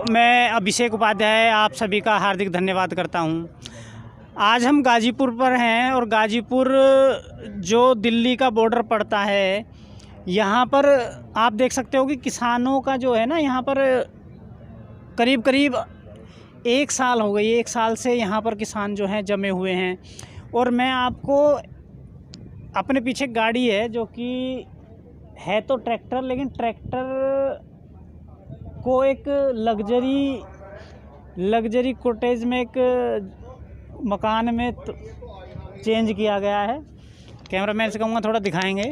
मैं अभिषेक उपाध्याय आप सभी का हार्दिक धन्यवाद करता हूं। आज हम गाज़ीपुर पर हैं और गाज़ीपुर जो दिल्ली का बॉर्डर पड़ता है, यहाँ पर आप देख सकते हो कि किसानों का जो है ना, यहाँ पर करीब करीब 1 साल हो गई, 1 साल से यहाँ पर किसान जो हैं जमे हुए हैं। और मैं आपको अपने पीछे गाड़ी है जो कि है तो ट्रैक्टर, लेकिन ट्रैक्टर को एक लग्जरी कॉटेज में, एक मकान में चेंज किया गया है। कैमरामैन से कहूँगा थोड़ा दिखाएंगे।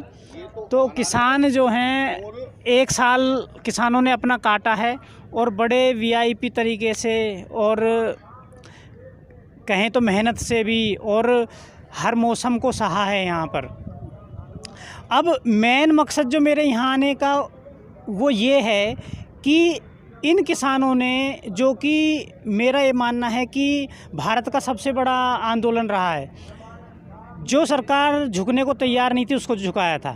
तो किसान जो हैं 1 साल किसानों ने अपना काटा है और बड़े वीआईपी तरीके से, और कहें तो मेहनत से भी, और हर मौसम को सहा है यहाँ पर। अब मेन मकसद जो मेरे यहाँ आने का वो ये है कि इन किसानों ने, जो कि मेरा ये मानना है कि भारत का सबसे बड़ा आंदोलन रहा है, जो सरकार झुकने को तैयार नहीं थी उसको झुकाया था।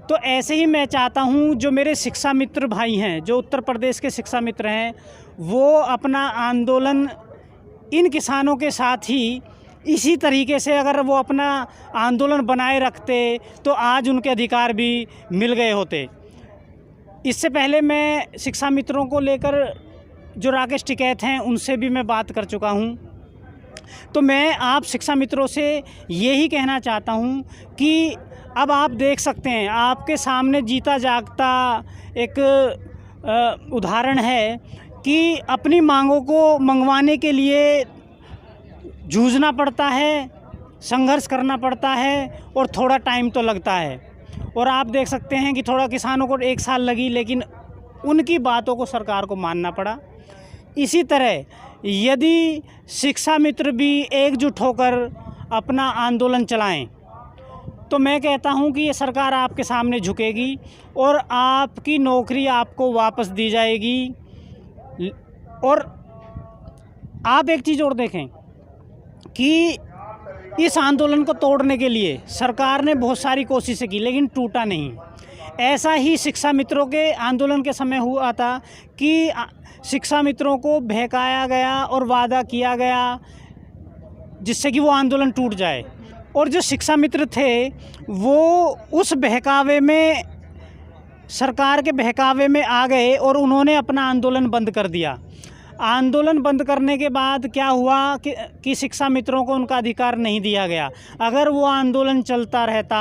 तो ऐसे ही मैं चाहता हूँ जो मेरे शिक्षा मित्र भाई हैं, जो उत्तर प्रदेश के शिक्षा मित्र हैं, वो अपना आंदोलन इन किसानों के साथ ही इसी तरीके से अगर वो अपना आंदोलन बनाए रखते तो आज उनके अधिकार भी मिल गए होते। इससे पहले मैं शिक्षा मित्रों को लेकर जो राकेश टिकैत हैं उनसे भी मैं बात कर चुका हूं। तो मैं आप शिक्षा मित्रों से यही कहना चाहता हूं कि अब आप देख सकते हैं, आपके सामने जीता जागता एक उदाहरण है कि अपनी मांगों को मंगवाने के लिए जूझना पड़ता है, संघर्ष करना पड़ता है और थोड़ा टाइम तो लगता है। और आप देख सकते हैं कि थोड़ा किसानों को 1 साल लगी, लेकिन उनकी बातों को सरकार को मानना पड़ा। इसी तरह यदि शिक्षा मित्र भी एकजुट होकर अपना आंदोलन चलाएं तो मैं कहता हूं कि ये सरकार आपके सामने झुकेगी और आपकी नौकरी आपको वापस दी जाएगी। और आप एक चीज़ और देखें कि इस आंदोलन को तोड़ने के लिए सरकार ने बहुत सारी कोशिशें की, लेकिन टूटा नहीं। ऐसा ही शिक्षा मित्रों के आंदोलन के समय हुआ था कि शिक्षा मित्रों को बहकाया गया और वादा किया गया जिससे कि वो आंदोलन टूट जाए। और जो शिक्षा मित्र थे वो उस बहकावे में, सरकार के बहकावे में आ गए और उन्होंने अपना आंदोलन बंद कर दिया। आंदोलन बंद करने के बाद क्या हुआ कि शिक्षा मित्रों को उनका अधिकार नहीं दिया गया। अगर वो आंदोलन चलता रहता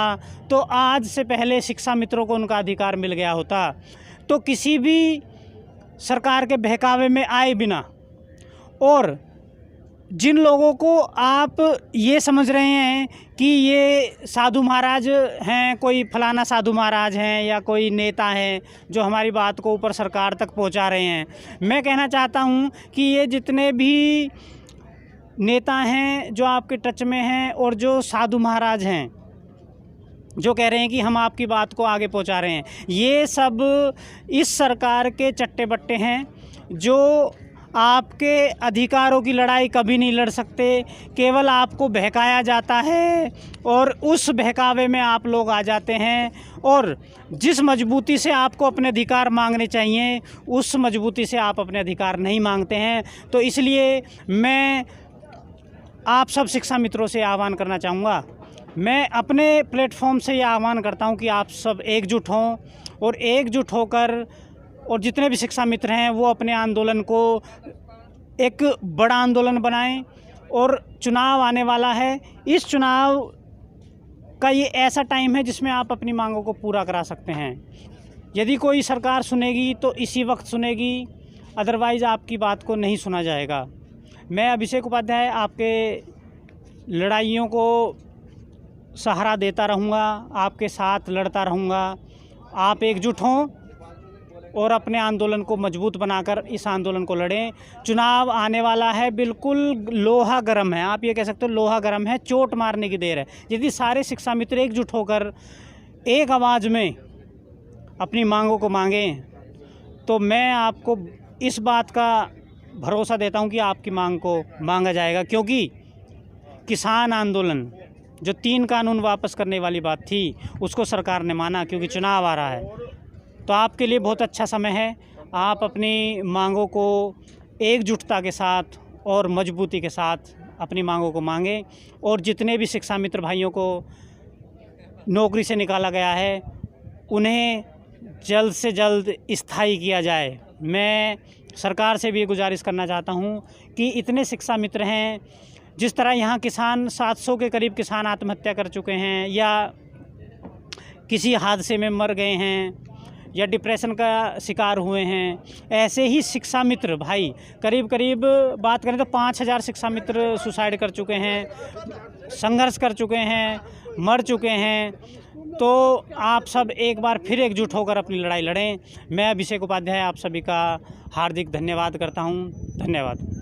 तो आज से पहले शिक्षा मित्रों को उनका अधिकार मिल गया होता। तो किसी भी सरकार के बहकावे में आए बिना, और जिन लोगों को आप ये समझ रहे हैं कि ये साधु महाराज हैं, कोई फलाना साधु महाराज हैं या कोई नेता हैं जो हमारी बात को ऊपर सरकार तक पहुंचा रहे हैं, मैं कहना चाहता हूं कि ये जितने भी नेता हैं जो आपके टच में हैं और जो साधु महाराज हैं जो कह रहे हैं कि हम आपकी बात को आगे पहुंचा रहे हैं, ये सब इस सरकार के चट्टे बट्टे हैं जो आपके अधिकारों की लड़ाई कभी नहीं लड़ सकते। केवल आपको बहकाया जाता है और उस बहकावे में आप लोग आ जाते हैं, और जिस मजबूती से आपको अपने अधिकार मांगने चाहिए उस मजबूती से आप अपने अधिकार नहीं मांगते हैं। तो इसलिए मैं आप सब शिक्षा मित्रों से आह्वान करना चाहूँगा, मैं अपने प्लेटफॉर्म से ये आह्वान करता हूँ कि आप सब एकजुट हों और एकजुट होकर, और जितने भी शिक्षा मित्र हैं वो अपने आंदोलन को एक बड़ा आंदोलन बनाएं। और चुनाव आने वाला है, इस चुनाव का ये ऐसा टाइम है जिसमें आप अपनी मांगों को पूरा करा सकते हैं। यदि कोई सरकार सुनेगी तो इसी वक्त सुनेगी, अदरवाइज़ आपकी बात को नहीं सुना जाएगा। मैं अभिषेक उपाध्याय आपके लड़ाइयों को सहारा देता रहूँगा, आपके साथ लड़ता रहूँगा। आप एकजुट हों और अपने आंदोलन को मजबूत बनाकर इस आंदोलन को लड़ें। चुनाव आने वाला है, बिल्कुल लोहा गर्म है, आप ये कह सकते हो लोहा गर्म है, चोट मारने की देर है। यदि सारे शिक्षा मित्र एकजुट होकर एक आवाज़ में अपनी मांगों को मांगें तो मैं आपको इस बात का भरोसा देता हूं कि आपकी मांग को मांगा जाएगा। क्योंकि किसान आंदोलन जो 3 कानून वापस करने वाली बात थी उसको सरकार ने माना, क्योंकि चुनाव आ रहा है। तो आपके लिए बहुत अच्छा समय है, आप अपनी मांगों को एकजुटता के साथ और मजबूती के साथ अपनी मांगों को मांगें और जितने भी शिक्षा मित्र भाइयों को नौकरी से निकाला गया है उन्हें जल्द से जल्द स्थायी किया जाए। मैं सरकार से भी ये गुजारिश करना चाहता हूँ कि इतने शिक्षा मित्र हैं, जिस तरह यहाँ किसान 700 के करीब किसान आत्महत्या कर चुके हैं या किसी हादसे में मर गए हैं या डिप्रेशन का शिकार हुए हैं, ऐसे ही शिक्षा मित्र भाई करीब करीब बात करें तो 5000 शिक्षा मित्र सुसाइड कर चुके हैं, संघर्ष कर चुके हैं, मर चुके हैं। तो आप सब एक बार फिर एकजुट होकर अपनी लड़ाई लड़ें। मैं अभिषेक उपाध्याय आप सभी का हार्दिक धन्यवाद करता हूं। धन्यवाद।